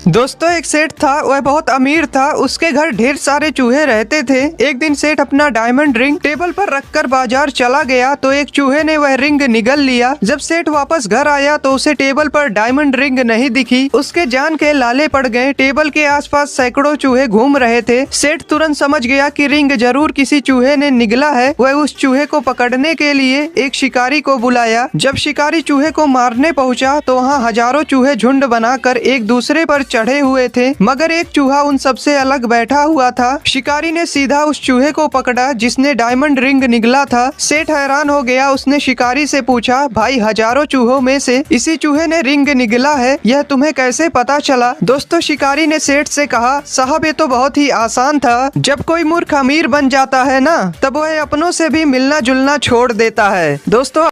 दोस्तों एक सेठ था, वह बहुत अमीर था। उसके घर ढेर सारे चूहे रहते थे। एक दिन सेठ अपना डायमंड रिंग टेबल पर रखकर बाजार चला गया तो एक चूहे ने वह रिंग निगल लिया। जब सेठ वापस घर आया तो उसे टेबल पर डायमंड रिंग नहीं दिखी। उसके जान के लाले पड़ गए। टेबल के आसपास सैकड़ों चूहे घूम रहे थे। सेठ तुरंत समझ गया कि रिंग जरूर किसी चूहे ने निगला है। वह उस चूहे को पकड़ने के लिए एक शिकारी को बुलाया। जब शिकारी चूहे को मारने पहुंचा तो वहाँ हजारों चूहे झुंड बनाकर एक दूसरे पर चढ़े हुए थे, मगर एक चूहा उन सबसे अलग बैठा हुआ था। शिकारी ने सीधा उस चूहे को पकड़ा जिसने डायमंड रिंग निगला था। सेठ हैरान हो गया। उसने शिकारी से पूछा, भाई हजारों चूहों में से इसी चूहे ने रिंग निगला है, यह तुम्हें कैसे पता चला? दोस्तों शिकारी ने सेठ से कहा, साहब ये तो बहुत ही आसान था। जब कोई मूर्ख अमीर बन जाता है ना, तब वह अपनों से भी मिलना जुलना छोड़ देता है। दोस्तों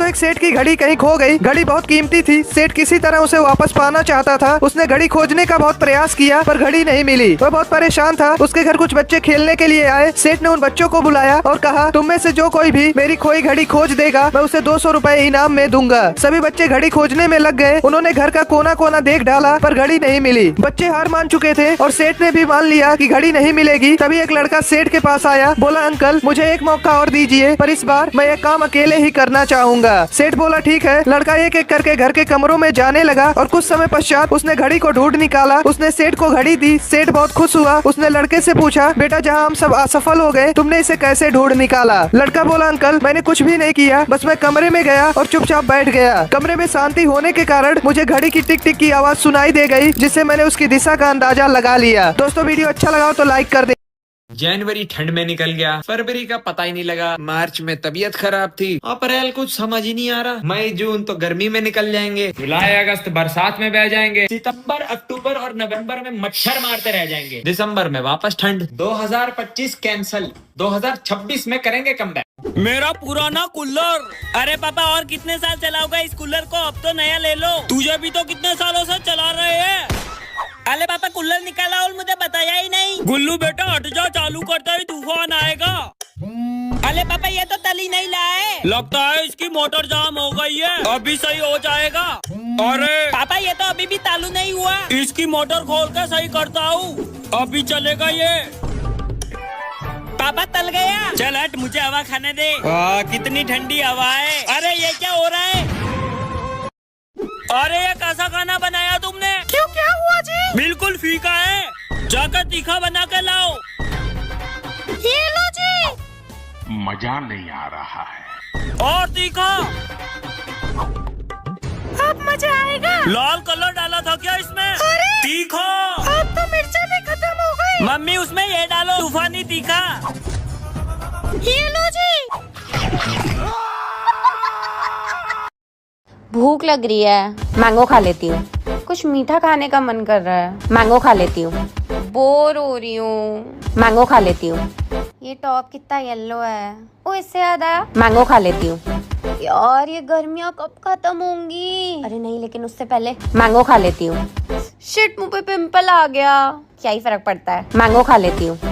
एक सेठ की घड़ी कहीं खो गई। घड़ी बहुत कीमती थी। सेठ किसी तरह उसे वापस पाना चाहता था। उसने घड़ी खोजने का बहुत प्रयास किया पर घड़ी नहीं मिली। वह बहुत परेशान था। उसके घर कुछ बच्चे खेलने के लिए आए। सेठ ने उन बच्चों को बुलाया और कहा, तुम में से जो कोई भी मेरी खोई घड़ी खोज देगा, मैं उसे 200 रुपए इनाम में दूंगा। सभी बच्चे घड़ी खोजने में लग गए। उन्होंने घर का कोना कोना देख डाला पर घड़ी नहीं मिली। बच्चे हार मान चुके थे और सेठ ने भी मान लिया कि घड़ी नहीं मिलेगी। तभी एक लड़का सेठ के पास आया। बोला, अंकल मुझे एक मौका और दीजिए, पर इस बार मैं यह काम अकेले ही करना चाहूंगा। सेठ बोला, ठीक है। लड़का एक एक करके घर के कमरों में जाने लगा और कुछ समय पश्चात उसने घड़ी को ढूंढ निकाला। उसने सेठ को घड़ी दी। सेठ बहुत खुश हुआ। उसने लड़के से पूछा, बेटा जहाँ हम सब असफल हो गए, तुमने इसे कैसे ढूंढ निकाला? लड़का बोला, अंकल मैंने कुछ भी नहीं किया, बस मैं कमरे में गया और चुपचाप बैठ गया। कमरे में शांति होने के कारण मुझे घड़ी की टिक टिक की आवाज सुनाई दे गई, जिससे मैंने उसकी दिशा का अंदाजा लगा लिया। दोस्तों वीडियो अच्छा लगा हो तो लाइक कर दे। जनवरी ठंड में निकल गया, फरवरी का पता ही नहीं लगा, मार्च में तबीयत खराब थी, अप्रैल कुछ समझ ही नहीं आ रहा, मई जून तो गर्मी में निकल जाएंगे, जुलाई अगस्त बरसात में बह जाएंगे, सितंबर अक्टूबर और नवंबर में मच्छर मारते रह जाएंगे, दिसंबर में वापस ठंड। 2025 कैंसल, 2026 में करेंगे कमबैक। मेरा पुराना कूलर। अरे पापा और कितने साल चलाओगा इस कूलर को? अब तो नया ले लो। तुझे भी तो कितने सालों से चला रहे हैं। अरे पापा कूलर निकाला और मुझे बताया ही नहीं। गुल्लू बेटा हट जा, चालू करता ही तूफान आएगा। अरे पापा ये तो तली नहीं लाए। लगता है इसकी मोटर जाम हो गई है, अभी सही हो जाएगा। अरे पापा ये तो अभी भी चालू नहीं हुआ। इसकी मोटर खोल कर सही करता हूँ, अभी चलेगा ये। पापा तल गया। चल हट, मुझे हवा खाने दे। कितनी ठंडी हवा है। अरे ये क्या हो रहा है? अरे ये कैसा खाना बनाया तुमने? क्यों, क्या हुआ जी? बिल्कुल फीका है, जाकर तीखा बना के लाओ। ये लो जी। मजा नहीं आ रहा है। और तीखा। अब मजा आएगा। लाल कलर डाला था क्या इसमें? तीखा। अब तो मिर्चा भी खत्म हो गई। मम्मी उसमें ये डालो, तूफानी तीखा। ये लो जी। भूख लग रही है, मैंगो खा लेती हूँ। कुछ मीठा खाने का मन कर रहा है, मैंगो खा लेती हूँ। बोर हो रही हूँ, मैंगो खा लेती हूँ। ये टॉप कितना येलो है। ओ इससे याद आया, मैंगो खा लेती हूँ। यार ये गर्मियाँ कब खत्म होंगी? अरे नहीं, लेकिन उससे पहले मैंगो खा लेती हूँ। शिट, मुंह पे पिंपल आ गया। क्या ही फर्क पड़ता है, मैंगो खा लेती हूँ।